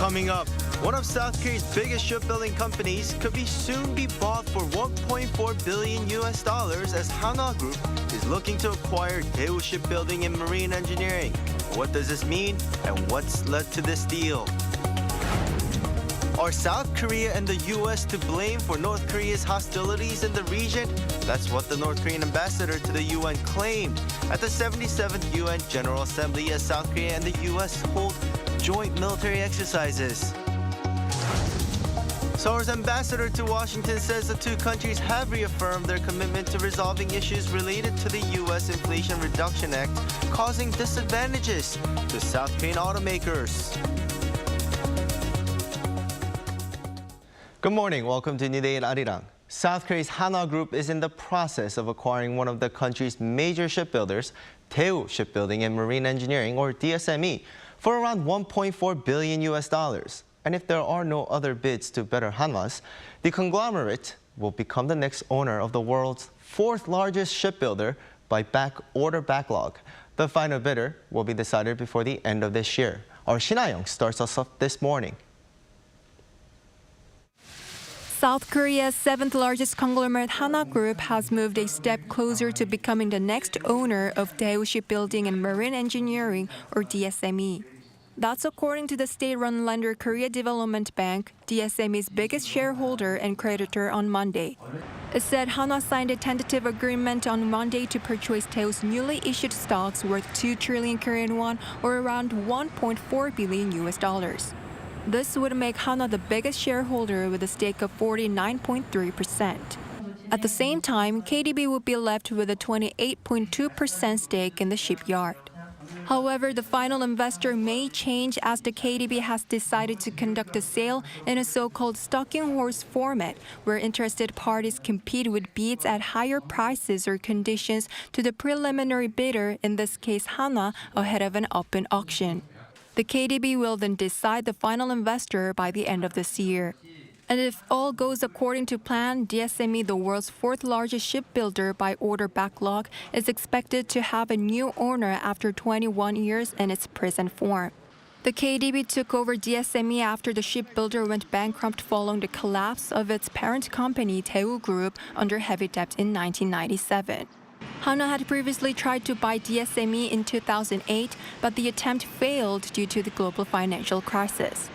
Coming up, one of South Korea's biggest shipbuilding companies could soon be bought for $1.4 billion as Hanwha Group is looking to acquire Daejeon Shipbuilding and Marine Engineering. What does this mean and what's led to this deal? Are South Korea and the U.S. to blame for North Korea's hostilities in the region? That's what the North Korean ambassador to the UN claimed at the 77th UN General Assembly as South Korea and the U.S. hold joint military exercises. Seoul's ambassador to Washington says the two countries have reaffirmed their commitment to resolving issues related to the U.S. Inflation Reduction Act, causing disadvantages to South Korean automakers. Good morning. Welcome to New Day at Arirang. South Korea's Hanwha Group is in the process of acquiring one of the country's major shipbuilders, Daejeon Shipbuilding and Marine Engineering, or DSME, for around $1.4 billion. And if there are no other bids to better Hanwha's, the conglomerate will become the next owner of the world's fourth largest shipbuilder by order backlog. The final bidder will be decided before the end of this year. Our Shin starts us off this morning. South Korea's seventh-largest conglomerate Hanwha Group has moved a step closer to becoming the next owner of Daejeon Shipbuilding and Marine Engineering, or DSME. That's according to the state-run lender Korea Development Bank, DSME's biggest shareholder and creditor, on Monday. It said Hanwha signed a tentative agreement on Monday to purchase Daejeon's newly issued stocks worth 2 trillion Korean won, or around $1.4 billion. This would make Hanwha the biggest shareholder with a stake of 49.3%. At the same time, KDB would be left with a 28.2% stake in the shipyard. However, the final investor may change as the KDB has decided to conduct a sale in a so-called stalking horse format, where interested parties compete with bids at higher prices or conditions to the preliminary bidder, in this case Hanwha, ahead of an open auction. The KDB will then decide the final investor by the end of this year. And if all goes according to plan, DSME, the world's fourth largest shipbuilder by order backlog, is expected to have a new owner after 21 years in its present form. The KDB took over DSME after the shipbuilder went bankrupt following the collapse of its parent company, Hanwha Group, under heavy debt in 1997. Hana had previously tried to buy DSME in 2008, but the attempt failed due to the global financial crisis.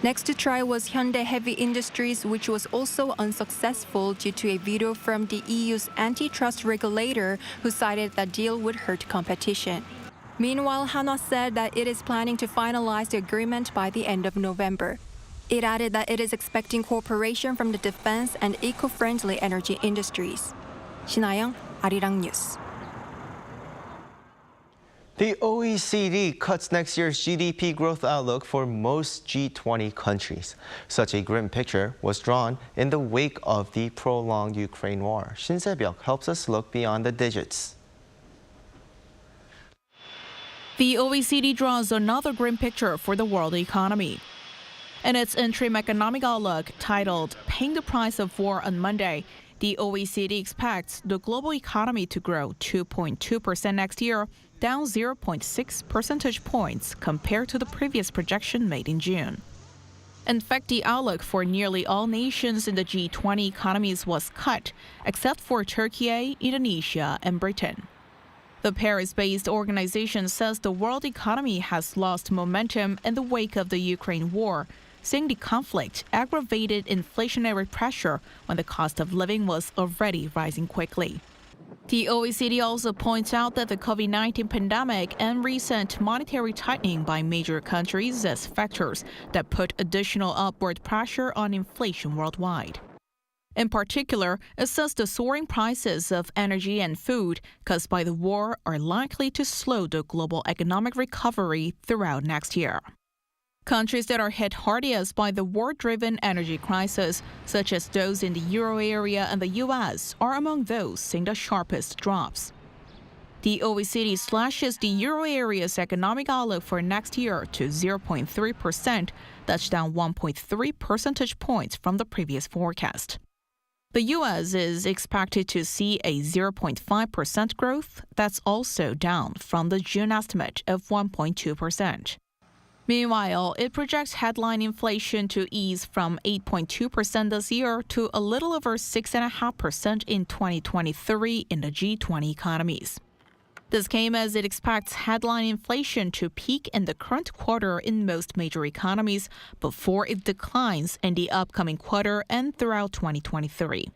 Next to try was Hyundai Heavy Industries, which was also unsuccessful due to a veto from the EU's antitrust regulator, who cited that deal would hurt competition. Meanwhile, Hanwha said that it is planning to finalize the agreement by the end of November. It added that it is expecting cooperation from the defense and eco-friendly energy industries. Shin, Arirang News. The OECD cuts next year's GDP growth outlook for most G20 countries. Such a grim picture was drawn in the wake of the prolonged Ukraine war. Shinzo Abe helps us look beyond the digits. The OECD draws another grim picture for the world economy. In its interim economic outlook titled "Paying the Price of War" on Monday, the OECD expects the global economy to grow 2.2% next year, down 0.6 percentage points compared to the previous projection made in June. In fact, the outlook for nearly all nations in the G20 economies was cut, except for Turkey, Indonesia, and Britain. The Paris-based organization says the world economy has lost momentum in the wake of the Ukraine war, saying the conflict aggravated inflationary pressure when the cost of living was already rising quickly. The OECD also points out that the COVID-19 pandemic and recent monetary tightening by major countries as factors that put additional upward pressure on inflation worldwide. In particular, it says the soaring prices of energy and food caused by the war are likely to slow the global economic recovery throughout next year. Countries that are hit hardest by the war-driven energy crisis, such as those in the euro area and the U.S., are among those seeing the sharpest drops. The OECD slashes the euro area's economic outlook for next year to 0.3%, that's down 1.3 percentage points from the previous forecast. The U.S. is expected to see a 0.5% growth, that's also down from the June estimate of 1.2%. Meanwhile, it projects headline inflation to ease from 8.2% this year to a little over 6.5% in 2023 in the G20 economies. This came as it expects headline inflation to peak in the current quarter in most major economies before it declines in the upcoming quarter and throughout 2023.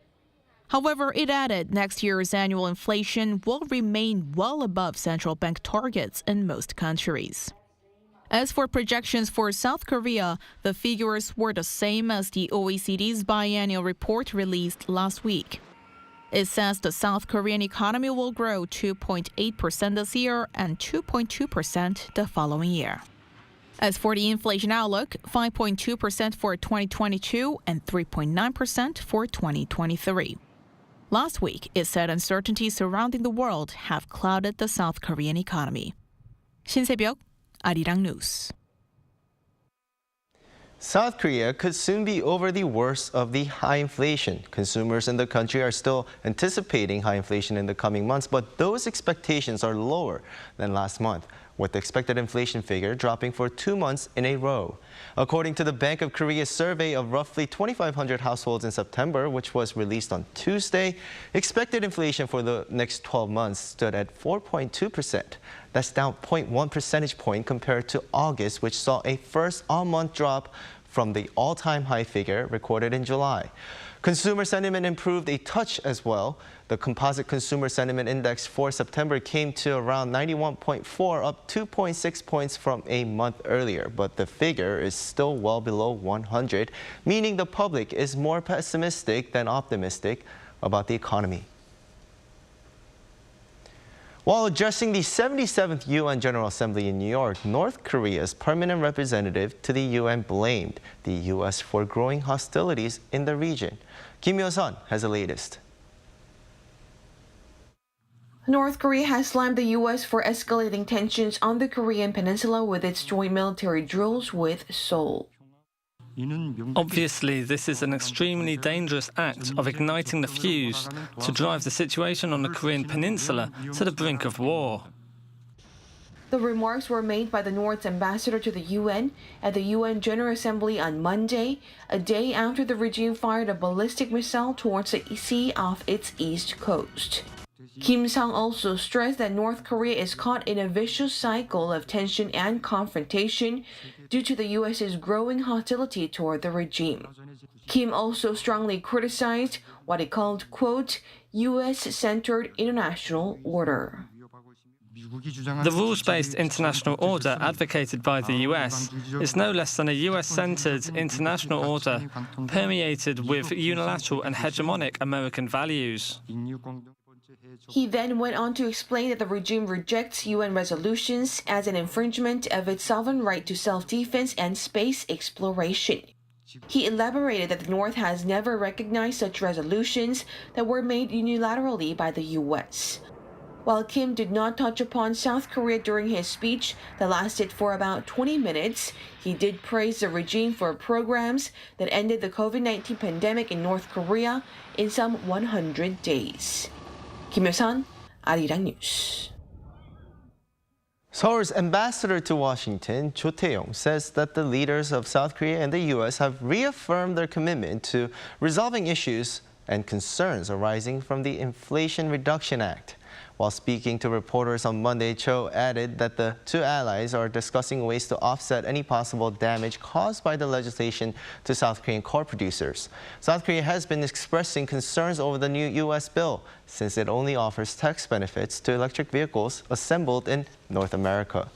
However, it added next year's annual inflation will remain well above central bank targets in most countries. As for projections for South Korea, the figures were the same as the OECD's biennial report released last week. It says the South Korean economy will grow 2.8% this year and 2.2% the following year. As for the inflation outlook, 5.2% for 2022 and 3.9% for 2023. Last week, it said uncertainties surrounding the world have clouded the South Korean economy. 신세벽, Arirang News. South Korea could soon be over the worst of the high inflation. Consumers in the country are still anticipating high inflation in the coming months, but those expectations are lower than last month, with the expected inflation figure dropping for 2 months in a row. According to the Bank of Korea's survey of roughly 2,500 households in September, which was released on Tuesday, expected inflation for the next 12 months stood at 4.2%. That's down 0.1 percentage point compared to August, which saw a first all-month drop from the all-time high figure recorded in July. Consumer sentiment improved a touch as well. The composite consumer sentiment index for September came to around 91.4, up 2.6 points from a month earlier. But the figure is still well below 100, meaning the public is more pessimistic than optimistic about the economy. While addressing the 77th UN General Assembly in New York, North Korea's permanent representative to the UN blamed the U.S. for growing hostilities in the region. Kim Yo-sun has the latest. North Korea has slammed the U.S. for escalating tensions on the Korean peninsula with its joint military drills with Seoul. Obviously, this is an extremely dangerous act of igniting the fuse to drive the situation on the Korean peninsula to the brink of war. The remarks were made by the North's ambassador to the UN at the UN General Assembly on Monday, a day after the regime fired a ballistic missile towards the sea off its east coast. Kim Sang also stressed that North Korea is caught in a vicious cycle of tension and confrontation due to the U.S.'s growing hostility toward the regime. Kim also strongly criticized what he called, quote, U.S.-centered international order. The rules-based international order advocated by the US is no less than a US-centered international order permeated with unilateral and hegemonic American values. He then went on to explain that the regime rejects UN resolutions as an infringement of its sovereign right to self-defense and space exploration. He elaborated that the North has never recognized such resolutions that were made unilaterally by the US. While Kim did not touch upon South Korea during his speech that lasted for about 20 minutes, he did praise the regime for programs that ended the COVID-19 pandemic in North Korea in some 100 days. Kim Yo-sun, Arirang News. Seoul's ambassador to Washington, Jo Tae-yong, says that the leaders of South Korea and the U.S. have reaffirmed their commitment to resolving issues and concerns arising from the Inflation Reduction Act. While speaking to reporters on Monday, Cho added that the two allies are discussing ways to offset any possible damage caused by the legislation to South Korean car producers. South Korea has been expressing concerns over the new U.S. bill, since it only offers tax benefits to electric vehicles assembled in North America.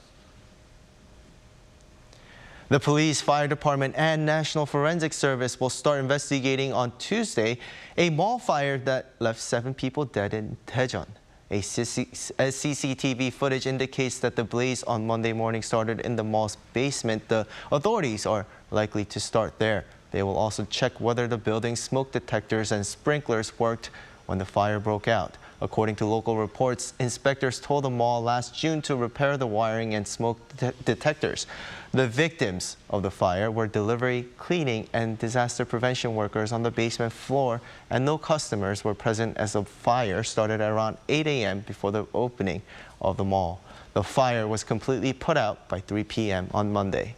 The police, fire department, and National Forensic Service will start investigating on Tuesday a mall fire that left 7 people dead in Daejeon. As CCTV footage indicates that the blaze on Monday morning started in the mall's basement. The authorities are likely to start there. They will also check whether the building's smoke detectors and sprinklers worked when the fire broke out. According to local reports, inspectors told the mall last June to repair the wiring and smoke detectors. The victims of the fire were delivery, cleaning, and disaster prevention workers on the basement floor, and no customers were present as the fire started at around 8 a.m. before the opening of the mall. The fire was completely put out by 3 p.m. on Monday.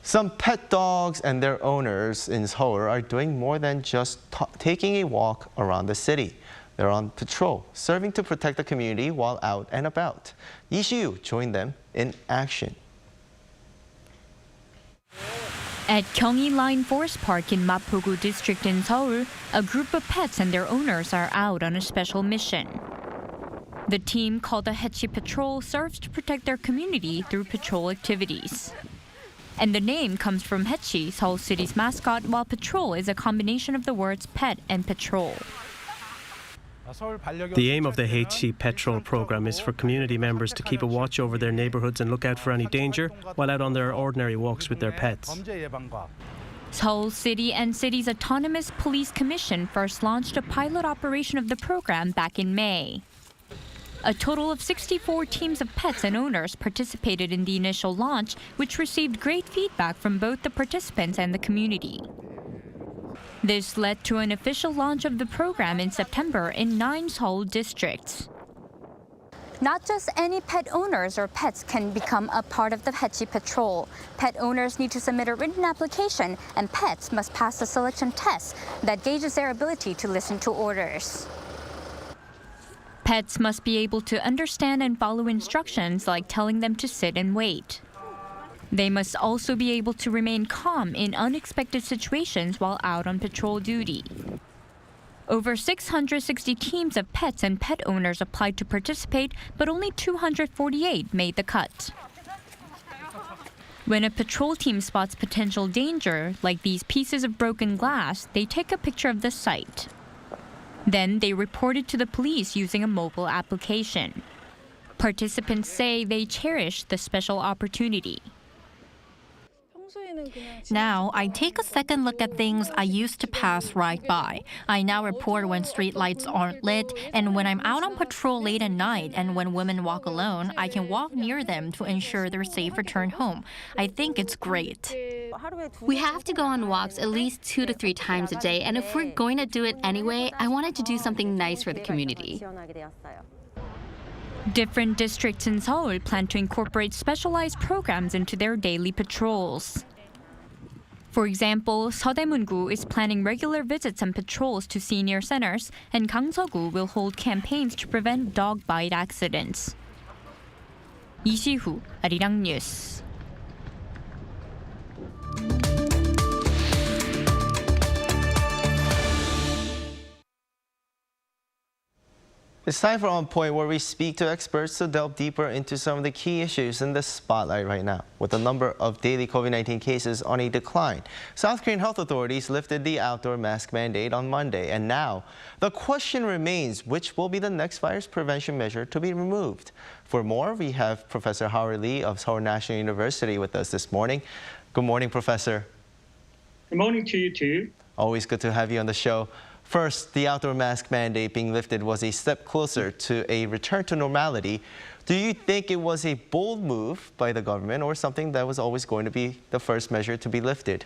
Some pet dogs and their owners in Seoul are doing more than just taking a walk around the city. They're on patrol, serving to protect the community while out and about. Lee Shi-yu joined them in action. At Gyeonggi Line Forest Park in Mapogu District in Seoul, a group of pets and their owners are out on a special mission. The team, called the Hachi Patrol, serves to protect their community through patrol activities. And the name comes from Hachi, Seoul City's mascot, while patrol is a combination of the words pet and patrol. The aim of the Hachi Patrol program is for community members to keep a watch over their neighborhoods and look out for any danger while out on their ordinary walks with their pets. Seoul City and City's Autonomous Police Commission first launched a pilot operation of the program back in May. A total of 64 teams of pets and owners participated in the initial launch, which received great feedback from both the participants and the community. This led to an official launch of the program in September in 9 Seoul districts. Not just any pet owners or pets can become a part of the Hachi Patrol. Pet owners need to submit a written application, and pets must pass a selection test that gauges their ability to listen to orders. Pets must be able to understand and follow instructions like telling them to sit and wait. They must also be able to remain calm in unexpected situations while out on patrol duty. Over 660 teams of pets and pet owners applied to participate, but only 248 made the cut. When a patrol team spots potential danger, like these pieces of broken glass, they take a picture of the site. Then they report it to the police using a mobile application. Participants say they cherish the special opportunity. Now, I take a second look at things I used to pass right by. I now report when street lights aren't lit, and when I'm out on patrol late at night, and when women walk alone, I can walk near them to ensure their safe return home. I think it's great. We have to go on walks at least 2 to 3 times a day, and if we're going to do it anyway, I wanted to do something nice for the community. Different districts in Seoul plan to incorporate specialized programs into their daily patrols. For example, Seodaemun-gu is planning regular visits and patrols to senior centers, and Gangseogu will hold campaigns to prevent dog bite accidents. Lee Si-hu, Arirang News. It's time for On Point, where we speak to experts to delve deeper into some of the key issues in the spotlight right now. With the number of daily COVID-19 cases on a decline, South Korean health authorities lifted the outdoor mask mandate on Monday. And now, the question remains, which will be the next virus prevention measure to be removed? For more, we have Professor Howard Lee of Seoul National University with us this morning. Good morning, Professor. Good morning to you too. Always good to have you on the show. First, the outdoor mask mandate being lifted was a step closer to a return to normality. Do you think it was a bold move by the government or something that was always going to be the first measure to be lifted?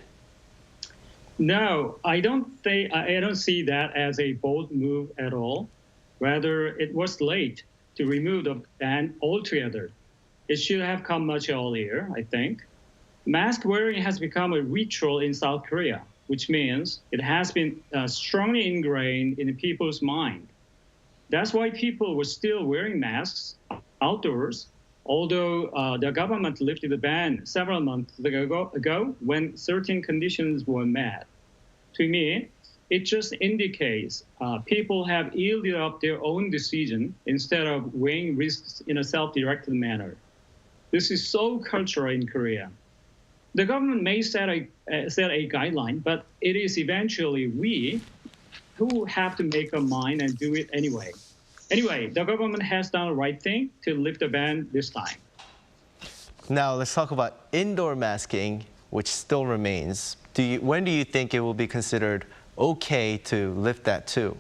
No, I don't see that as a bold move at all. Rather, it was late to remove the ban altogether. It should have come much earlier, I think. Mask wearing has become a ritual in South Korea, which means it has been strongly ingrained in people's mind. That's why people were still wearing masks outdoors, although the government lifted the ban several months ago when certain conditions were met. To me, it just indicates people have yielded up their own decision instead of weighing risks in a self-directed manner. This is so cultural in Korea. The government may set a guideline, but it is eventually we who have to make our mind and do it anyway. Anyway, the government has done the right thing to lift the ban this time. Now let's talk about indoor masking, which still remains. When do you think it will be considered okay to lift that too?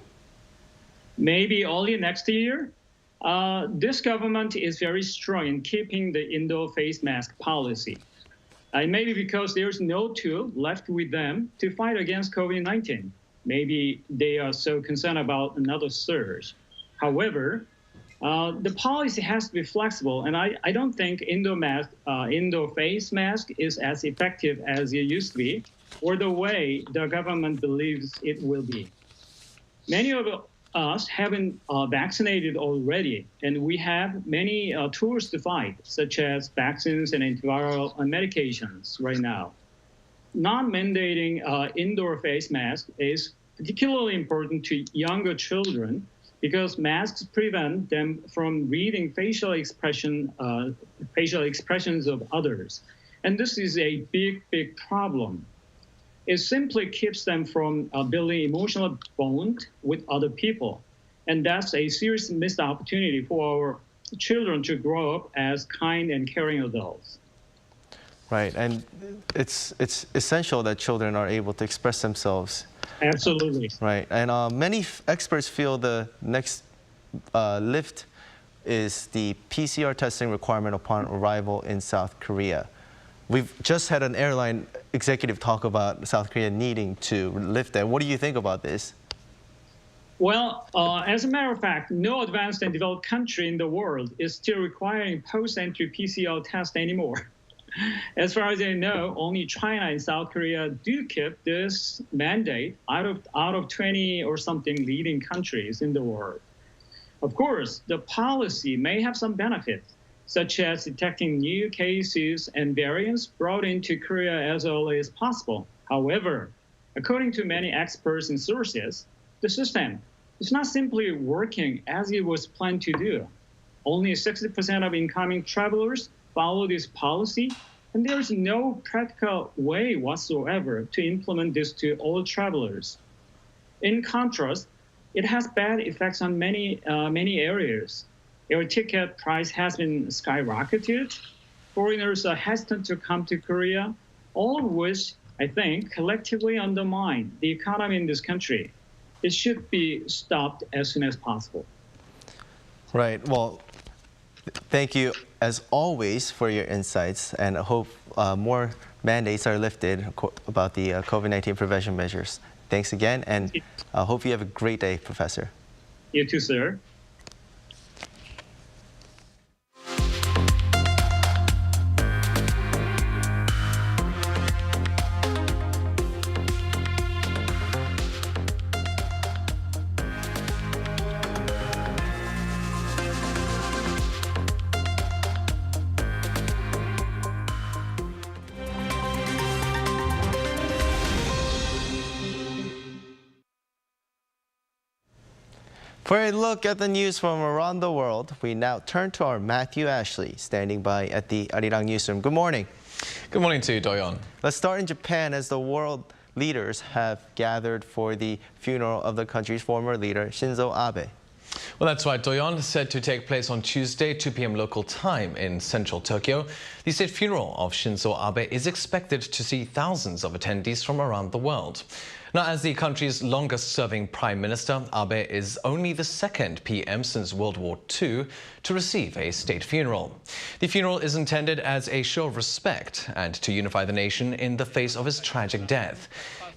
Maybe early next year. This government is very strong in keeping the indoor face mask policy. Maybe because there's no tool left with them to fight against COVID-19. Maybe they are so concerned about another surge. However, The policy has to be flexible, and I don't think indoor face mask is as effective as it used to be, or the way the government believes it will be. Many of us have been vaccinated already, and we have many tools to fight, such as vaccines and antiviral medications right now. Non-mandating indoor face mask is particularly important to younger children because masks prevent them from reading facial expressions of others. And this is a big, big problem. It simply keeps them from building emotional bond with other people. And that's a serious missed opportunity for our children to grow up as kind and caring adults. Right, and it's essential that children are able to express themselves. Absolutely. Right, and many experts feel the next lift is the PCR testing requirement upon arrival in South Korea. We've just had an airline executive talk about South Korea needing to lift that. What do you think about this? Well, as a matter of fact, no advanced and developed country in the world is still requiring post-entry PCR test anymore. As far as I know, only China and South Korea do keep this mandate out of 20 or something leading countries in the world. Of course, the policy may have some benefits, such as detecting new cases and variants brought into Korea as early as possible. However, according to many experts and sources, the system is not simply working as it was planned to do. Only 60% of incoming travelers follow this policy, and there is no practical way whatsoever to implement this to all travelers. In contrast, it has bad effects on many areas. Air ticket price has been skyrocketed. Foreigners are hesitant to come to Korea, all of which I think collectively undermine the economy in this country. It should be stopped as soon as possible. Right. Well, thank you, as always, for your insights, and I hope more mandates are lifted about the COVID-19 prevention measures. Thanks again, and I hope you have a great day, Professor. You too, sir. For a look at the news from around the world, we now turn to our Matthew Ashley, standing by at the Arirang newsroom. Good morning. Good morning to you, Daejeon. Let's start in Japan, as the world leaders have gathered for the funeral of the country's former leader, Shinzo Abe. Well, that's right, Daejeon, set to take place on Tuesday, 2 p.m. local time in central Tokyo. The state funeral of Shinzo Abe is expected to see thousands of attendees from around the world. Now, as the country's longest-serving prime minister, Abe is only the second PM since World War II to receive a state funeral. The funeral is intended as a show of respect and to unify the nation in the face of his tragic death.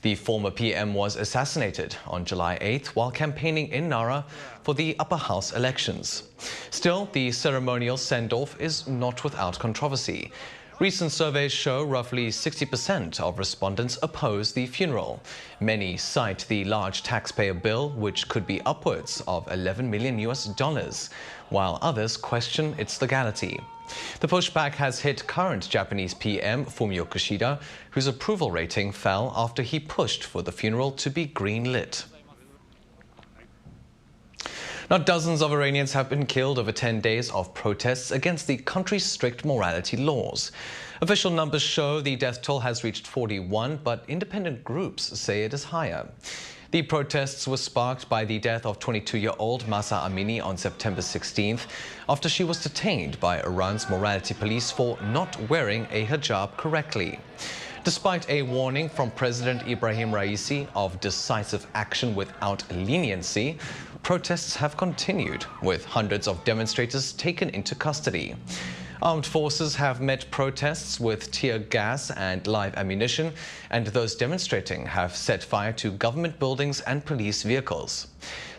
The former PM was assassinated on July 8th while campaigning in Nara for the upper house elections. Still, the ceremonial send-off is not without controversy. Recent surveys show roughly 60% of respondents oppose the funeral. Many cite the large taxpayer bill, which could be upwards of $11 million, while others question its legality. The pushback has hit current Japanese PM Fumio Kishida, whose approval rating fell after he pushed for the funeral to be green-lit. Now, dozens of Iranians have been killed over 10 days of protests against the country's strict morality laws. Official numbers show the death toll has reached 41, but independent groups say it is higher. The protests were sparked by the death of 22-year-old Mahsa Amini on September 16th after she was detained by Iran's morality police for not wearing a hijab correctly. Despite a warning from President Ibrahim Raisi of decisive action without leniency, protests have continued, with hundreds of demonstrators taken into custody. Armed forces have met protests with tear gas and live ammunition, and those demonstrating have set fire to government buildings and police vehicles.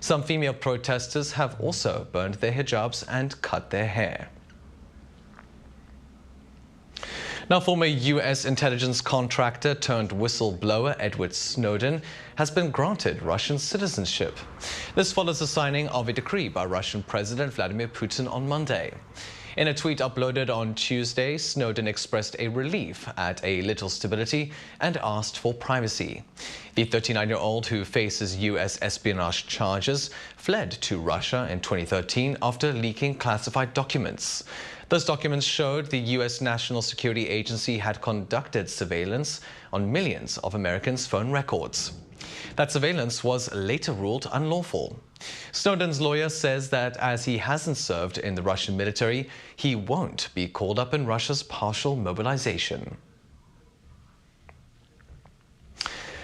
Some female protesters have also burned their hijabs and cut their hair. Now, former U.S. intelligence contractor turned whistleblower Edward Snowden has been granted Russian citizenship. This follows the signing of a decree by Russian President Vladimir Putin on Monday. In a tweet uploaded on Tuesday, Snowden expressed a relief at a little stability and asked for privacy. The 39-year-old, who faces U.S. espionage charges, fled to Russia in 2013 after leaking classified documents. Those documents showed the U.S. National Security Agency had conducted surveillance on millions of Americans' phone records. That surveillance was later ruled unlawful. Snowden's lawyer says that as he hasn't served in the Russian military, he won't be called up in Russia's partial mobilization.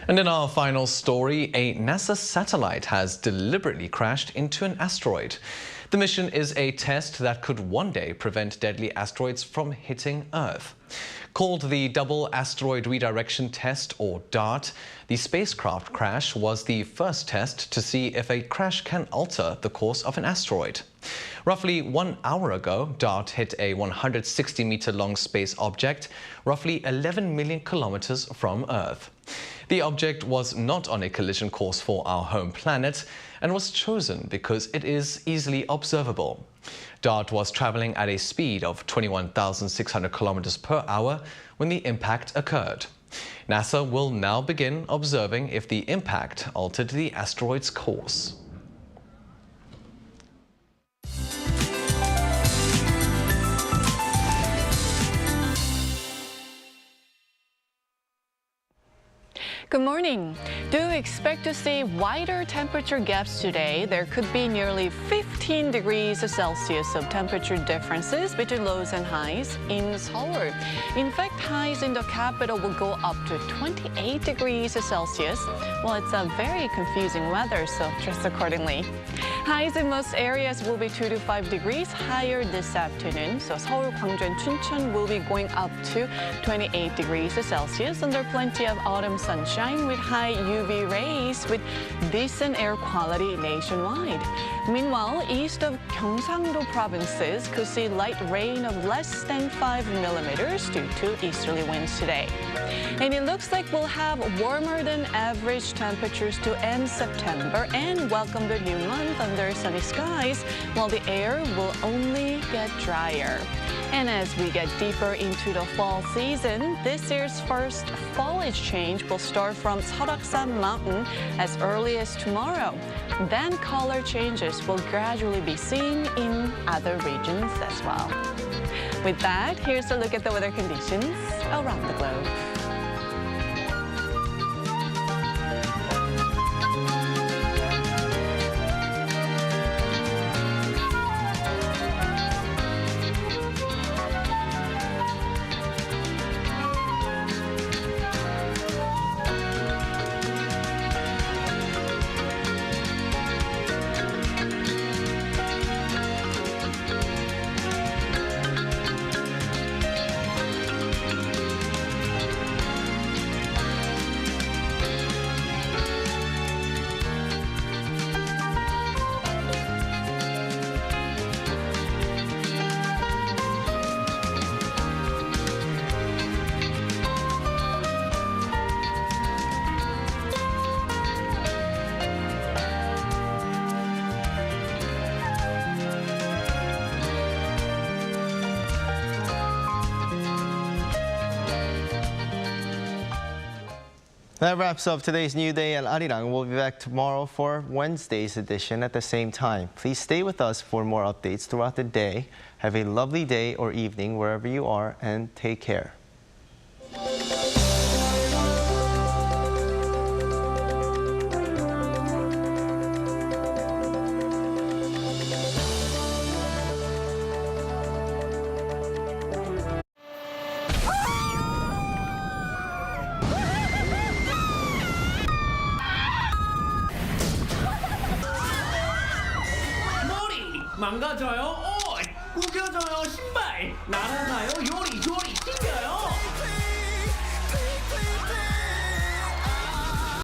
And in our final story, a NASA satellite has deliberately crashed into an asteroid. The mission is a test that could one day prevent deadly asteroids from hitting Earth. Called the Double Asteroid Redirection Test, or DART, the spacecraft crash was the first test to see if a crash can alter the course of an asteroid. Roughly 1 hour ago, DART hit a 160-meter-long space object, roughly 11 million kilometers from Earth. The object was not on a collision course for our home planet and was chosen because it is easily observable. DART was traveling at a speed of 21,600 kilometers per hour when the impact occurred. NASA will now begin observing if the impact altered the asteroid's course. Good morning. Do expect to see wider temperature gaps today. There could be nearly 15 degrees Celsius of temperature differences between lows and highs in Seoul. In fact, highs in the capital will go up to 28 degrees Celsius. Well, it's a very confusing weather, so dress accordingly. Highs in most areas will be 2 to 5 degrees higher this afternoon. So Seoul, Gwangju, and Chuncheon will be going up to 28 degrees Celsius under plenty of autumn sunshine with high UV rays with decent air quality nationwide. Meanwhile, east of Gyeongsang-do provinces could see light rain of less than 5 millimeters due to easterly winds today. And it looks like we'll have warmer than average temperatures to end September and welcome the new month under sunny skies, while the air will only get drier. And as we get deeper into the fall season, this year's first foliage change will start from Seoraksan Mountain as early as tomorrow. Then color changes will gradually be seen in other regions as well. With that, here's a look at the weather conditions around the globe. That wraps up today's New Day at Arirang. We'll be back tomorrow for Wednesday's edition at the same time. Please stay with us for more updates throughout the day. Have a lovely day or evening wherever you are, and take care. 망가져요. 구겨져요 신발 날아가요 요리 튕겨요